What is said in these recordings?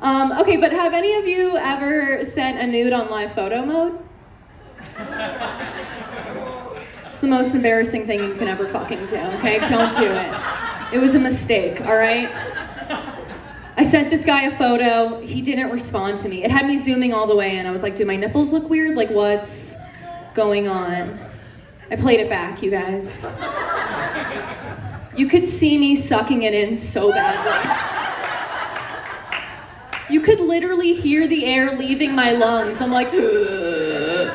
Okay, but have any of you ever sent a nude on live photo mode? It's the most embarrassing thing you can ever fucking do, okay? Don't do it. It was a mistake, all right? I sent this guy a photo. He didn't respond to me. It had me zooming all the way in. I was like, do my nipples look weird? Like, what's going on? I played it back, you guys. You could see me sucking it in so badly. You could literally hear the air leaving my lungs. I'm like, ugh.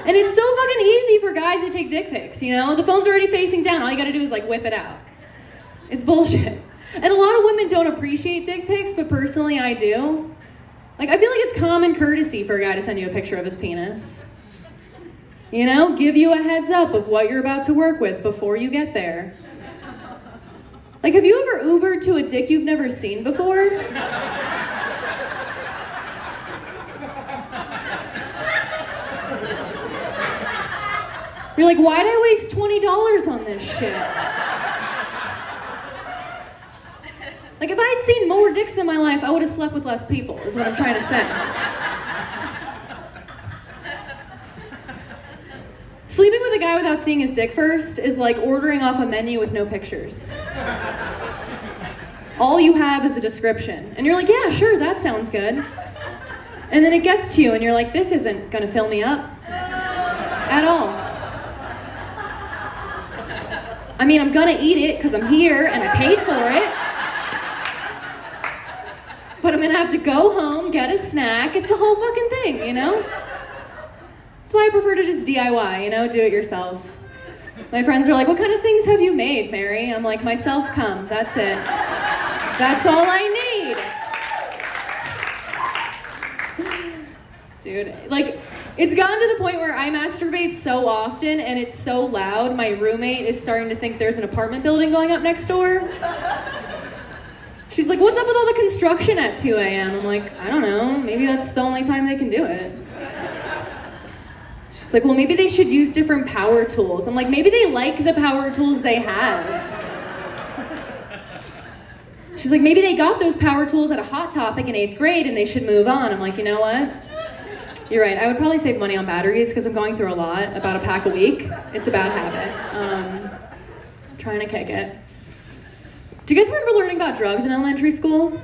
And it's so fucking easy for guys to take dick pics, you know? The phone's already facing down. All you gotta do is like whip it out. It's bullshit. And a lot of women don't appreciate dick pics, but personally I do. Like, I feel like it's common courtesy for a guy to send you a picture of his penis. You know, give you a heads up of what you're about to work with before you get there. Like, have you ever Ubered to a dick you've never seen before? You're like, why'd I waste $20 on this shit? Like, if I had seen more dicks in my life, I would have slept with less people, is what I'm trying to say. Sleeping with a guy without seeing his dick first is like ordering off a menu with no pictures. All you have is a description. And you're like, yeah, sure, that sounds good. And then it gets to you and you're like, this isn't gonna fill me up at all. I mean, I'm gonna eat it because I'm here and I paid for it. But I'm gonna have to go home, get a snack. It's a whole fucking thing, you know? That's why I prefer to just DIY, you know, do it yourself. My friends are like, what kind of things have you made, Mary? I'm like, myself cum, that's it. That's all I need. Dude, like, it's gotten to the point where I masturbate so often and it's so loud, my roommate is starting to think there's an apartment building going up next door. She's like, what's up with all the construction at 2 a.m.? I'm like, I don't know, maybe that's the only time they can do it. She's like, well, maybe they should use different power tools. I'm like, maybe they like the power tools they have. She's like, maybe they got those power tools at a Hot Topic in 8th grade and they should move on. I'm like, you know what? You're right, I would probably save money on batteries because I'm going through a lot, about a pack a week. It's a bad habit. Trying to kick it. Do you guys remember learning about drugs in elementary school?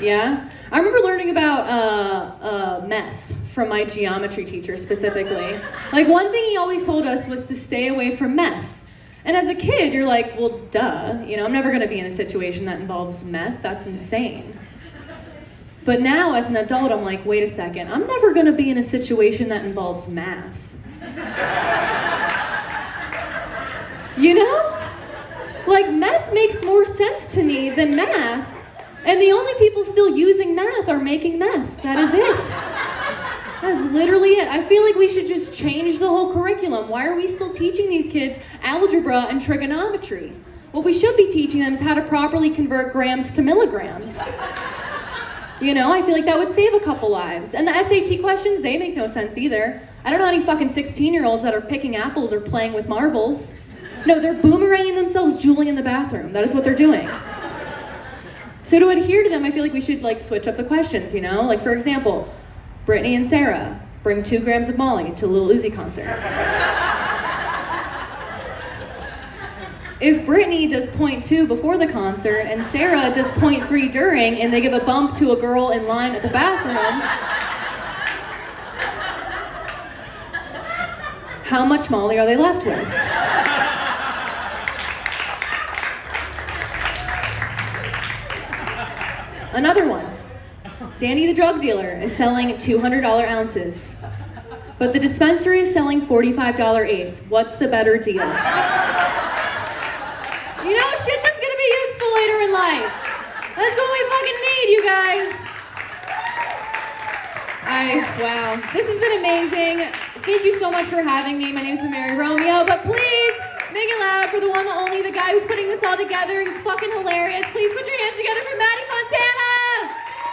Yeah? I remember learning about meth from my geometry teacher specifically. Like, one thing he always told us was to stay away from meth. And as a kid, you're like, well, duh. You know, I'm never gonna be in a situation that involves meth. That's insane. But now, as an adult, I'm like, wait a second. I'm never gonna be in a situation that involves math. You know? Like, meth makes more sense to me than math. And the only people still using math are making meth. That is it. That's literally it. I feel like we should just change the whole curriculum. Why are we still teaching these kids algebra and trigonometry? What we should be teaching them is how to properly convert grams to milligrams. You know, I feel like that would save a couple lives. And the SAT questions, they make no sense either. I don't know any fucking 16-year-olds that are picking apples or playing with marbles. No, they're boomeranging themselves, drooling in the bathroom. That is what they're doing. So to adhere to them, I feel like we should like switch up the questions, you know? Like, for example, Brittany and Sarah bring 2 grams of Molly to Lil Uzi concert. If Brittany does 0.2 before the concert and Sarah does 0.3 during and they give a bump to a girl in line at the bathroom, how much Molly are they left with? Another one. Danny the drug dealer is selling $200 ounces, but the dispensary is selling $45 ace. What's the better deal? You know, shit that's gonna be useful later in life. That's what we fucking need, you guys. Wow, this has been amazing. Thank you so much for having me. My name's Mary Romeo, but please make it loud for the one, the only, the guy who's putting this all together. He's fucking hilarious. Please put your hands together for Maddie Fontana.